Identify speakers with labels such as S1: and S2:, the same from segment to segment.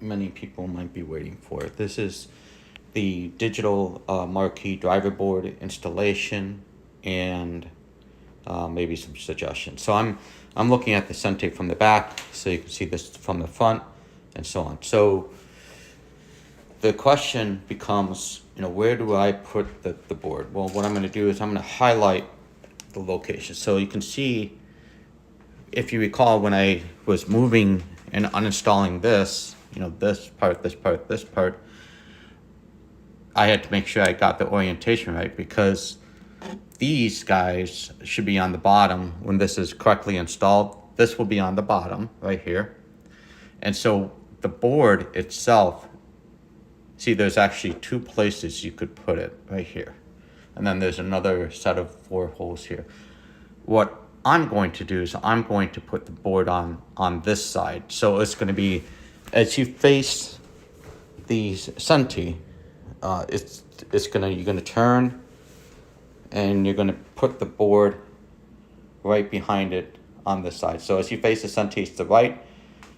S1: many people might be waiting for. This is the digital marquee driver board installation and maybe some suggestions. So I'm looking at the Sente from the back, so you can see this from the front, and so on. So the question becomes, where do I put the board? Well, what I'm going to do is I'm going to highlight the location. So you can see, if you recall, when I was moving and uninstalling this, this part, this part, this part, I had to make sure I got the orientation right, because these guys should be on the bottom when this is correctly installed. This will be on the bottom right here. And so the board itself, see, there's actually two places you could put it right here. And then there's another set of 4 holes here. What I'm going to do is I'm going to put the board on this side. So it's going to be, as you face the Sente, you're gonna turn and you're gonna put the board right behind it on this side. So as you face the Sente, it's the right.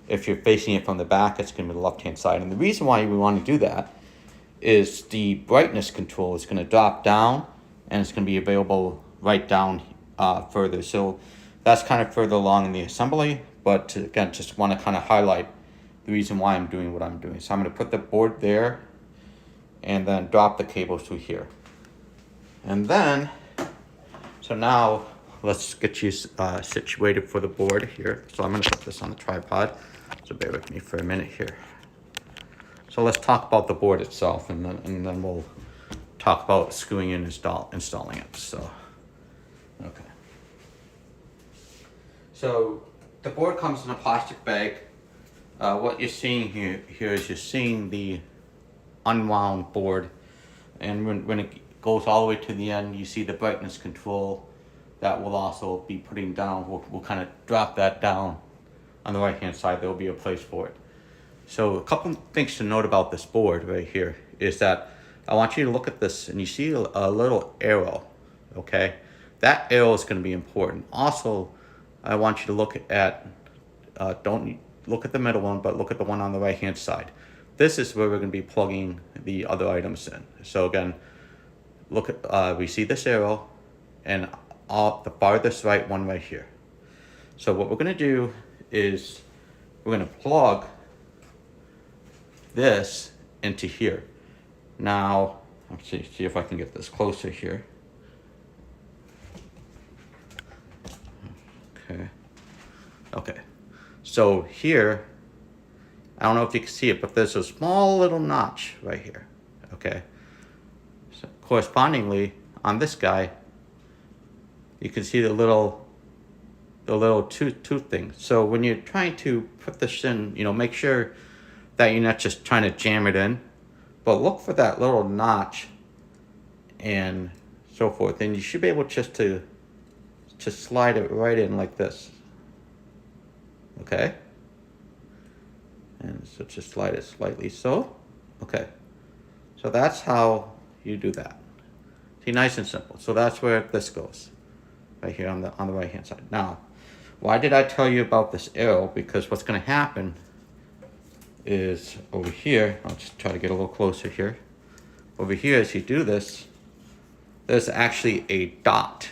S1: If you're facing it from the back, it's gonna be the left-hand side. And the reason why we want to do that is the brightness control is gonna drop down, and it's gonna be available right down further. So that's kind of further along in the assembly, but again, just want to kind of highlight the reason why I'm doing what I'm doing. So I'm gonna put the board there, and then drop the cable through here. And then, so now let's get you situated for the board here. So I'm gonna put this on the tripod, so bear with me for a minute here. So let's talk about the board itself, and then we'll talk about screwing in and installing it. So, okay. So the board comes in a plastic bag. What you're seeing here is you're seeing the unwound board, and when it goes all the way to the end, you see the brightness control that will also be putting down. We'll kind of drop that down on the right hand side. There will be a place for it. So a couple things to note about this board right here is that I want you to look at this, and you see a little arrow. Okay, that arrow is going to be important. Also, I want you to look at don't look at the middle one, but look at the one on the right hand side. This is where we're going to be plugging the other items in. So again, look at, we see this arrow, and the farthest right one right here. So what we're going to do is we're going to plug this into here. Now, let's see if I can get this closer here. Okay. So here, I don't know if you can see it, but there's a small little notch right here, okay? So correspondingly, on this guy, you can see the little tooth thing. So when you're trying to put this in, make sure that you're not just trying to jam it in, but look for that little notch and so forth. And you should be able just to slide it right in like this, okay? And so just slide it slightly so. Okay. So that's how you do that. See, nice and simple. So that's where this goes. Right here on the right hand side. Now, why did I tell you about this arrow? Because what's gonna happen is over here, I'll just try to get a little closer here. Over here, as you do this, there's actually a dot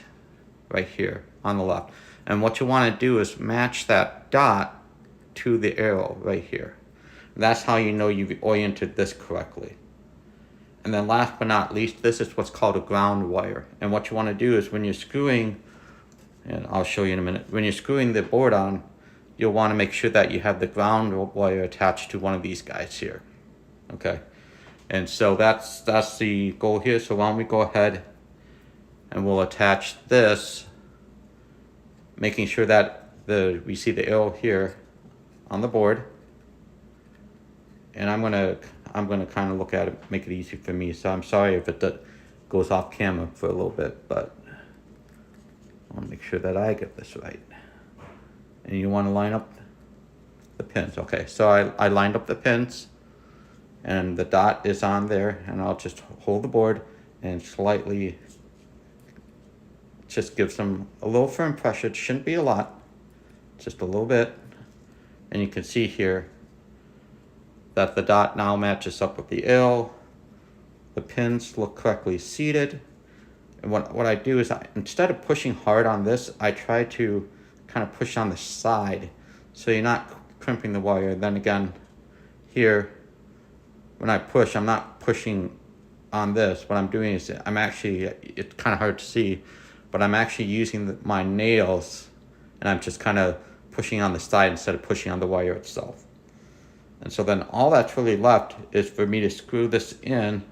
S1: right here on the left. And what you wanna do is match that dot to the arrow right here. That's how you know you've oriented this correctly. And then last but not least, this is what's called a ground wire. And what you want to do is when you're screwing, and I'll show you in a minute, when you're screwing the board on, you'll want to make sure that you have the ground wire attached to one of these guys here. Okay. And so that's the goal here. So why don't we go ahead and we'll attach this, making sure that we see the arrow here on the board. And I'm gonna kind of look at it, make it easy for me. So I'm sorry if it goes off camera for a little bit, but I want to make sure that I get this right. And you want to line up the pins. Okay, so I lined up the pins, and the dot is on there, and I'll just hold the board and slightly just give some a little firm pressure. It shouldn't be a lot, just a little bit. And you can see here that the dot now matches up with the L. The pins look correctly seated. And what I do is, instead of pushing hard on this, I try to kind of push on the side, so you're not crimping the wire. Then again, here, when I push, I'm not pushing on this. What I'm doing is, I'm actually, it's kind of hard to see, but I'm actually using my nails, and I'm just kind of pushing on the side instead of pushing on the wire itself. And so then all that's really left is for me to screw this in,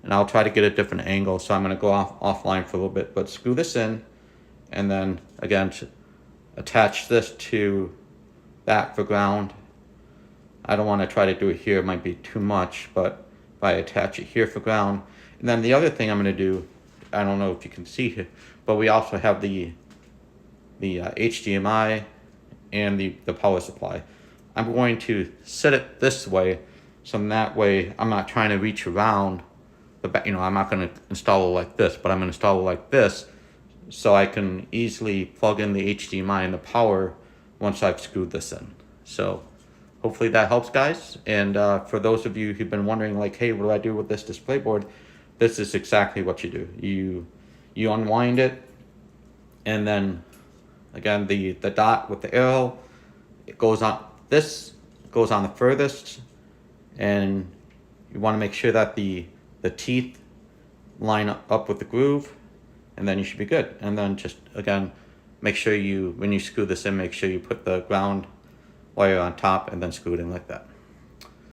S1: and I'll try to get a different angle, so I'm going to go offline for a little bit, but screw this in, and then again attach this to that for ground. I don't want to try to do it here, it might be too much, but if I attach it here for ground. And then the other thing I'm going to do, I don't know if you can see here, but we also have the HDMI and the power supply. I'm going to set it this way, so in that way I'm not trying to reach around the back. I'm not going to install it like this, but I'm going to install it like this, so I can easily plug in the HDMI and the power once I've screwed this in. So hopefully that helps, guys. And for those of you who've been wondering, like, hey, what do I do with this display board? This is exactly what you do. You unwind it, and then again the dot with the arrow, it goes on. This goes on the furthest, and you want to make sure that the teeth line up with the groove, and then you should be good. And then just again, make sure when you screw this in, make sure you put the ground wire on top and then screw it in like that.